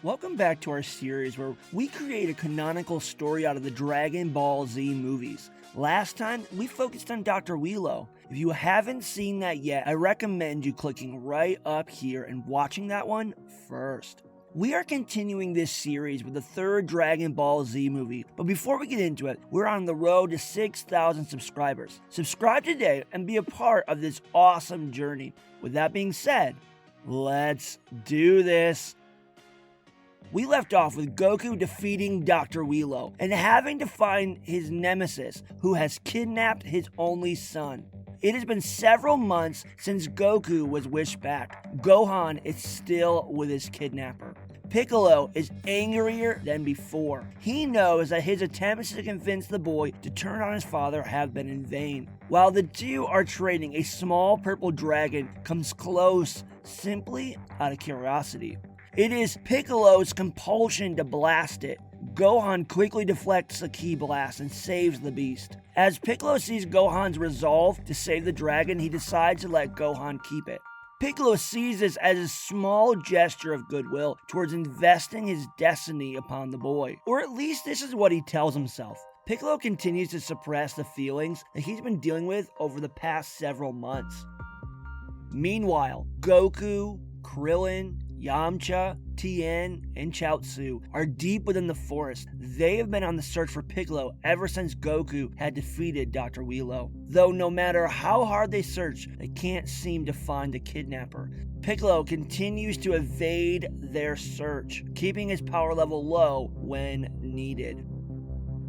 Welcome back to our series where we create a canonical story out of the Dragon Ball Z movies. Last time, we focused on Dr. Wheelo. If you haven't seen that yet, I recommend you clicking right up here and watching that one first. We are continuing this series with the third Dragon Ball Z movie, but before we get into it, we're on the road to 6,000 subscribers. Subscribe today and be a part of this awesome journey. With that being said, let's do this. We left off with Goku defeating Dr. Wheelo and having to find his nemesis, who has kidnapped his only son. It has been several months since Goku was wished back. Gohan is still with his kidnapper. Piccolo is angrier than before. He knows that his attempts to convince the boy to turn on his father have been in vain. While the two are trading, a small purple dragon comes close simply out of curiosity. It is Piccolo's compulsion to blast it. Gohan quickly deflects the ki blast and saves the beast. As Piccolo sees Gohan's resolve to save the dragon, he decides to let Gohan keep it. Piccolo sees this as a small gesture of goodwill towards investing his destiny upon the boy. Or at least this is what he tells himself. Piccolo continues to suppress the feelings that he's been dealing with over the past several months. Meanwhile, Goku, Krillin, Yamcha, Tien, and Chaozu are deep within the forest. They have been on the search for Piccolo ever since Goku had defeated Dr. Wheelo. Though no matter how hard they search, they can't seem to find the kidnapper. Piccolo continues to evade their search, keeping his power level low when needed.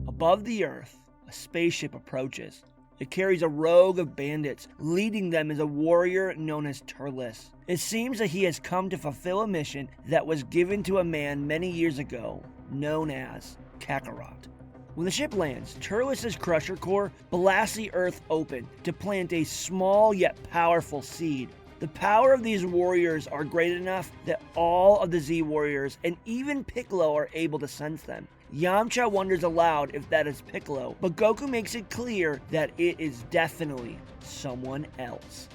Above the earth, a spaceship approaches. It carries a rogue of bandits. Leading them is a warrior known as Turles. It seems that he has come to fulfill a mission that was given to a man many years ago, known as Kakarot. When the ship lands, Turles' Crusher Core blasts the earth open to plant a small yet powerful seed. The power of these warriors are great enough that all of the Z warriors and even Piccolo are able to sense them. Yamcha wonders aloud if that is Piccolo, but Goku makes it clear that it is definitely someone else.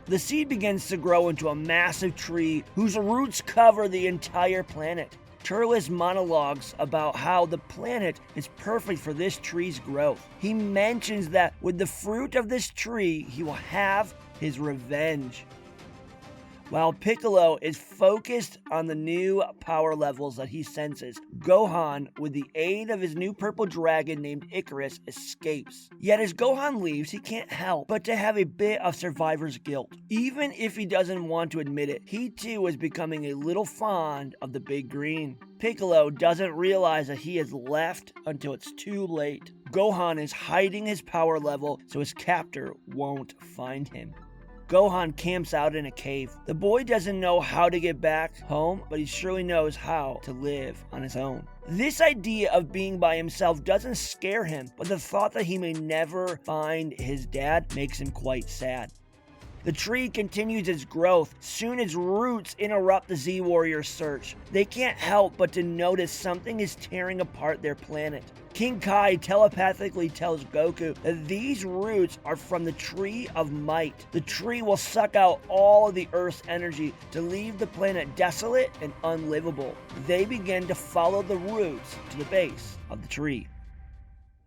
The seed begins to grow into a massive tree whose roots cover the entire planet. Turles monologues about how the planet is perfect for this tree's growth. He mentions that with the fruit of this tree, he will have his revenge. While Piccolo is focused on the new power levels that he senses, Gohan, with the aid of his new purple dragon named Icarus, escapes. Yet as Gohan leaves, he can't help but to have a bit of survivor's guilt. Even if he doesn't want to admit it, he too is becoming a little fond of the big green. Piccolo doesn't realize that he has left until it's too late. Gohan is hiding his power level so his captor won't find him. Gohan camps out in a cave. The boy doesn't know how to get back home, but he surely knows how to live on his own. This idea of being by himself doesn't scare him, but the thought that he may never find his dad makes him quite sad. The tree continues its growth. Soon its roots interrupt the Z-Warriors' search. They can't help but to notice something is tearing apart their planet. King Kai telepathically tells Goku that these roots are from the Tree of Might. The tree will suck out all of the Earth's energy to leave the planet desolate and unlivable. They begin to follow the roots to the base of the tree.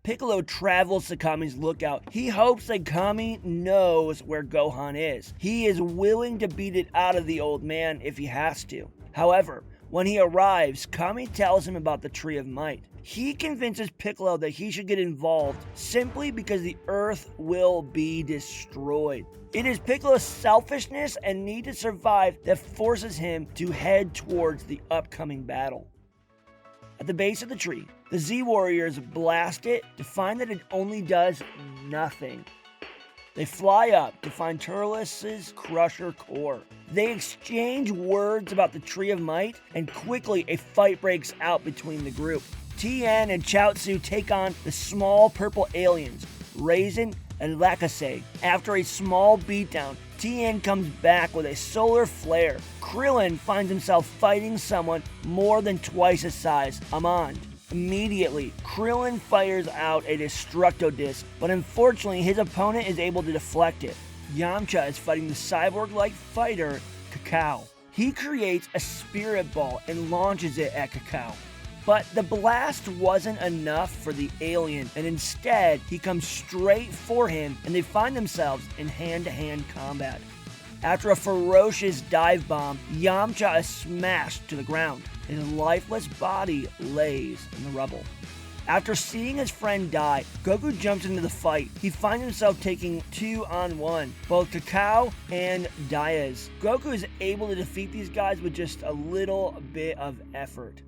Piccolo travels to Kami's lookout. He hopes that Kami knows where Gohan is. He is willing to beat it out of the old man if he has to. However, when he arrives, Kami tells him about the Tree of Might. He convinces Piccolo that he should get involved simply because the Earth will be destroyed. It is Piccolo's selfishness and need to survive that forces him to head towards the upcoming battle. At the base of the tree, the Z-Warriors blast it to find that it only does nothing. They fly up to find Turles' Crusher Core. They exchange words about the Tree of Might, and quickly a fight breaks out between the group. Tien and Chaozu take on the small purple aliens, Raisin and Lacasse. After a small beatdown, Tien comes back with a solar flare. Krillin finds himself fighting someone more than twice his size, Amand. Immediately, Krillin fires out a Destructo Disc, but unfortunately his opponent is able to deflect it. Yamcha is fighting the cyborg-like fighter, Cacao. He creates a spirit ball and launches it at Cacao. But the blast wasn't enough for the alien, and instead, he comes straight for him, and they find themselves in hand-to-hand combat. After a ferocious dive bomb, Yamcha is smashed to the ground. His lifeless body lays in the rubble. After seeing his friend die, Goku jumps into the fight. He finds himself taking 2-on-1, both Cacao and Diaz. Goku is able to defeat these guys with just a little bit of effort.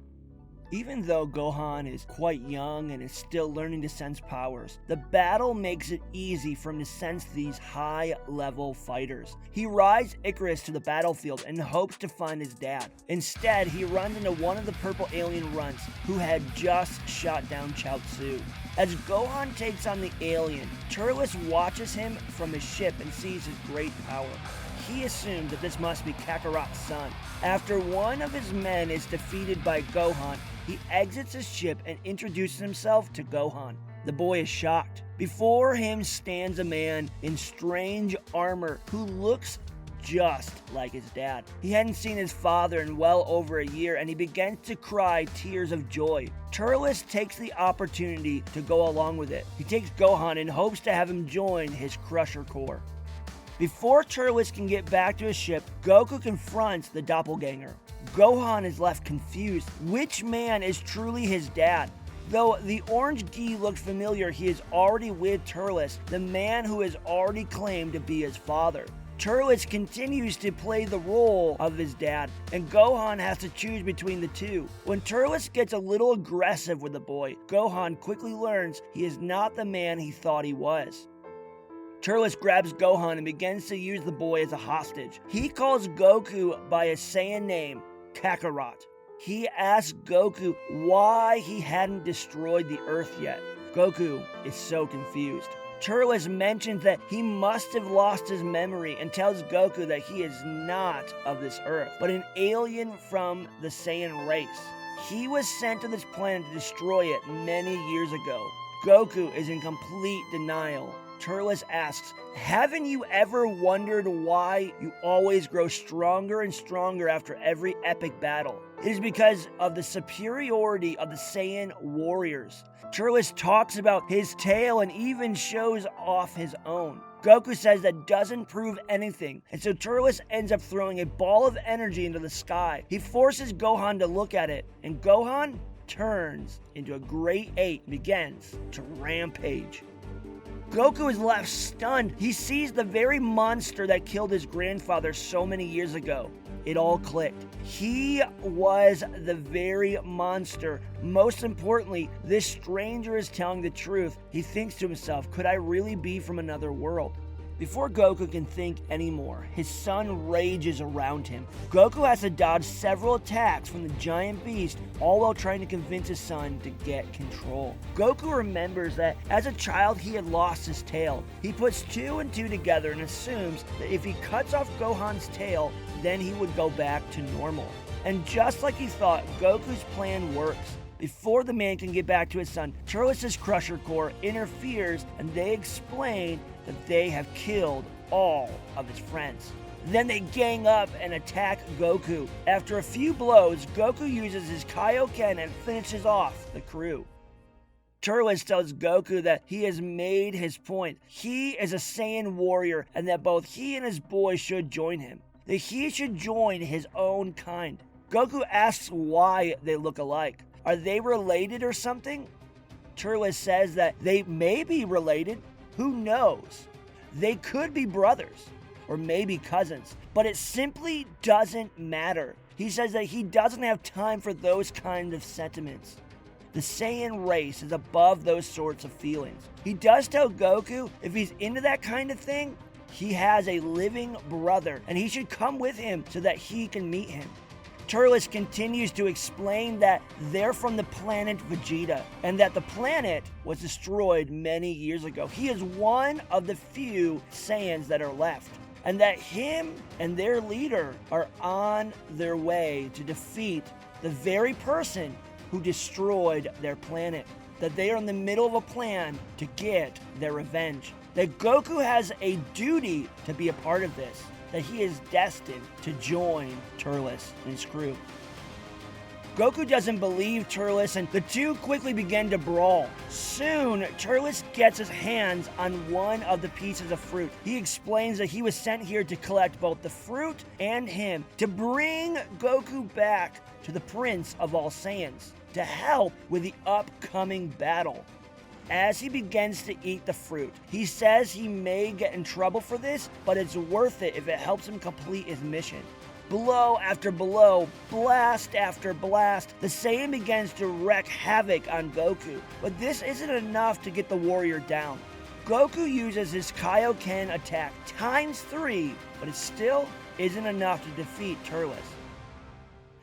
Even though Gohan is quite young and is still learning to sense powers, the battle makes it easy for him to sense these high-level fighters. He rides Icarus to the battlefield and hopes to find his dad. Instead, he runs into one of the purple alien runts who had just shot down Chaozu. As Gohan takes on the alien, Turles watches him from his ship and sees his great power. He assumes that this must be Kakarot's son. After one of his men is defeated by Gohan, he exits his ship and introduces himself to Gohan. The boy is shocked. Before him stands a man in strange armor who looks just like his dad. He hadn't seen his father in well over a year, and he begins to cry tears of joy. Turles takes the opportunity to go along with it. He takes Gohan and hopes to have him join his Crusher Corps. Before Turles can get back to his ship, Goku confronts the doppelganger. Gohan is left confused. Which man is truly his dad? Though the orange gi looks familiar, he is already with Turles, the man who has already claimed to be his father. Turles continues to play the role of his dad, and Gohan has to choose between the two. When Turles gets a little aggressive with the boy, Gohan quickly learns he is not the man he thought he was. Turles grabs Gohan and begins to use the boy as a hostage. He calls Goku by a Saiyan name, Kakarot. He asks Goku why he hadn't destroyed the Earth yet. Goku is so confused. Turles mentions that he must have lost his memory and tells Goku that he is not of this Earth, but an alien from the Saiyan race. He was sent to this planet to destroy it many years ago. Goku is in complete denial. Turles asks, haven't you ever wondered why you always grow stronger and stronger after every epic battle? It is because of the superiority of the Saiyan warriors. Turles talks about his tail and even shows off his own. Goku says that doesn't prove anything, and so Turles ends up throwing a ball of energy into the sky. He forces Gohan to look at it, and Gohan turns into a great ape and begins to rampage. Goku is left stunned. He sees the very monster that killed his grandfather so many years ago. It all clicked. He was the very monster. Most importantly, this stranger is telling the truth. He thinks to himself, could I really be from another world? Before Goku can think anymore, his son rages around him. Goku has to dodge several attacks from the giant beast, all while trying to convince his son to get control. Goku remembers that as a child he had lost his tail. He puts 2 and 2 together and assumes that if he cuts off Gohan's tail, then he would go back to normal. And just like he thought, Goku's plan works. Before the man can get back to his son, Turles' Crusher Corps interferes and they explain that they have killed all of his friends. Then they gang up and attack Goku. After a few blows, Goku uses his Kaioken and finishes off the crew. Turles tells Goku that he has made his point. He is a Saiyan warrior and that both he and his boy should join him. That he should join his own kind. Goku asks why they look alike. Are they related or something? Turles says that they may be related. Who knows? They could be brothers or maybe cousins, but it simply doesn't matter. He says that he doesn't have time for those kind of sentiments. The Saiyan race is above those sorts of feelings. He does tell Goku if he's into that kind of thing, he has a living brother and he should come with him so that he can meet him. Turles continues to explain that they're from the planet Vegeta and that the planet was destroyed many years ago. He is one of the few Saiyans that are left, and that him and their leader are on their way to defeat the very person who destroyed their planet. That they are in the middle of a plan to get their revenge. That Goku has a duty to be a part of this. that he is destined to join Turles and his crew. Goku doesn't believe Turles, and the two quickly begin to brawl. Soon, Turles gets his hands on one of the pieces of fruit. He explains that he was sent here to collect both the fruit and him, to bring Goku back to the Prince of all Saiyans, to help with the upcoming battle. As he begins to eat the fruit, he says he may get in trouble for this, but it's worth it if it helps him complete his mission. Blow after blow, blast after blast, the Saiyan begins to wreak havoc on Goku, but this isn't enough to get the warrior down. Goku uses his Kaioken attack ×3, but it still isn't enough to defeat Turles.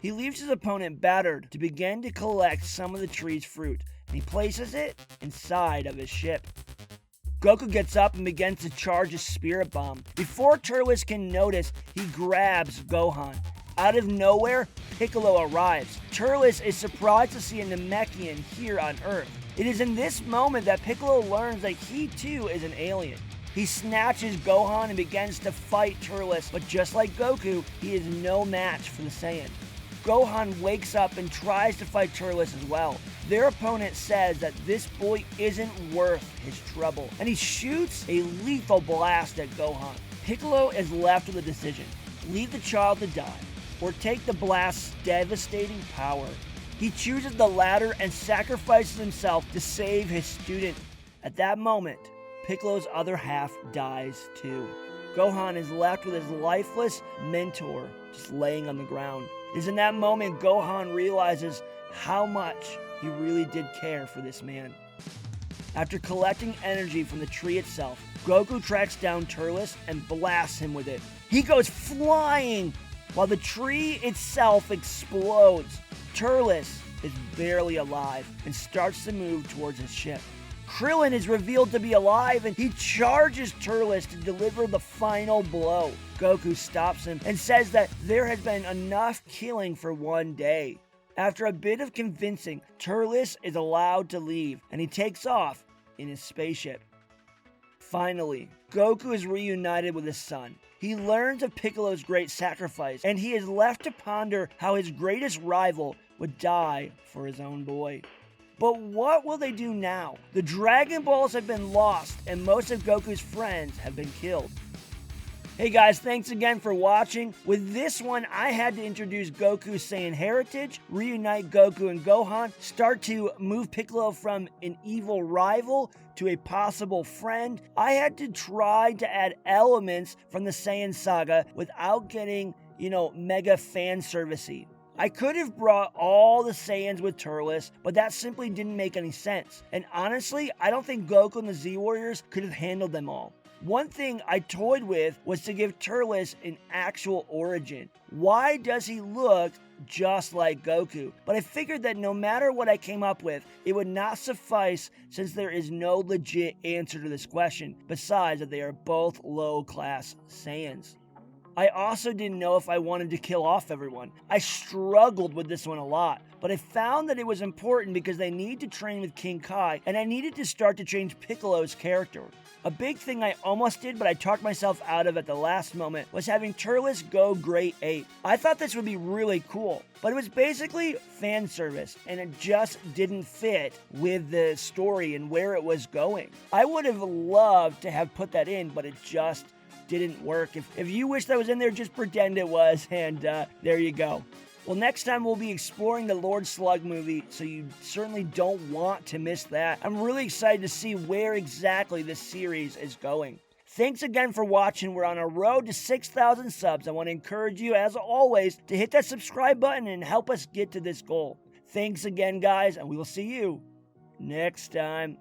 He leaves his opponent battered to begin to collect some of the tree's fruit, and he places it inside of his ship. Goku gets up and begins to charge his spirit bomb. Before Turles can notice, he grabs Gohan. Out of nowhere, Piccolo arrives. Turles is surprised to see a Namekian here on Earth. It is in this moment that Piccolo learns that he too is an alien. He snatches Gohan and begins to fight Turles, but just like Goku, he is no match for the Saiyan. Gohan wakes up and tries to fight Turles as well. Their opponent says that this boy isn't worth his trouble, and he shoots a lethal blast at Gohan. Piccolo is left with a decision: leave the child to die, or take the blast's devastating power. He chooses the latter and sacrifices himself to save his student. At that moment, Piccolo's other half dies too. Gohan is left with his lifeless mentor just laying on the ground. It is in that moment Gohan realizes how much he really did care for this man. After collecting energy from the tree itself, Goku tracks down Turles and blasts him with it. He goes flying while the tree itself explodes. Turles is barely alive and starts to move towards his ship. Krillin is revealed to be alive and he charges Turles to deliver the final blow. Goku stops him and says that there has been enough killing for one day. After a bit of convincing, Turles is allowed to leave and he takes off in his spaceship. Finally, Goku is reunited with his son. He learns of Piccolo's great sacrifice and he is left to ponder how his greatest rival would die for his own boy. But what will they do now? The Dragon Balls have been lost and most of Goku's friends have been killed. Hey guys, thanks again for watching. With this one, I had to introduce Goku's Saiyan heritage, reunite Goku and Gohan, start to move Piccolo from an evil rival to a possible friend. I had to try to add elements from the Saiyan saga without getting, mega fan servicey. I could have brought all the Saiyans with Turles, but that simply didn't make any sense. And honestly, I don't think Goku and the Z-Warriors could have handled them all. One thing I toyed with was to give Turles an actual origin. Why does he look just like Goku? But I figured that no matter what I came up with, it would not suffice since there is no legit answer to this question, besides that they are both low-class Saiyans. I also didn't know if I wanted to kill off everyone. I struggled with this one a lot, but I found that it was important because they need to train with King Kai, and I needed to start to change Piccolo's character. A big thing I almost did, but I talked myself out of at the last moment, was having Turles go Great Ape. I thought this would be really cool, but it was basically fan service, and it just didn't fit with the story and where it was going. I would have loved to have put that in, but it just didn't work. If you wish that was in there, just pretend it was, and there you go. Well, next time we'll be exploring the Lord Slug movie, so you certainly don't want to miss that. I'm really excited to see where exactly this series is going. Thanks again for watching. We're on a road to 6,000 subs. I want to encourage you, as always, to hit that subscribe button and help us get to this goal. Thanks again, guys, and we will see you next time.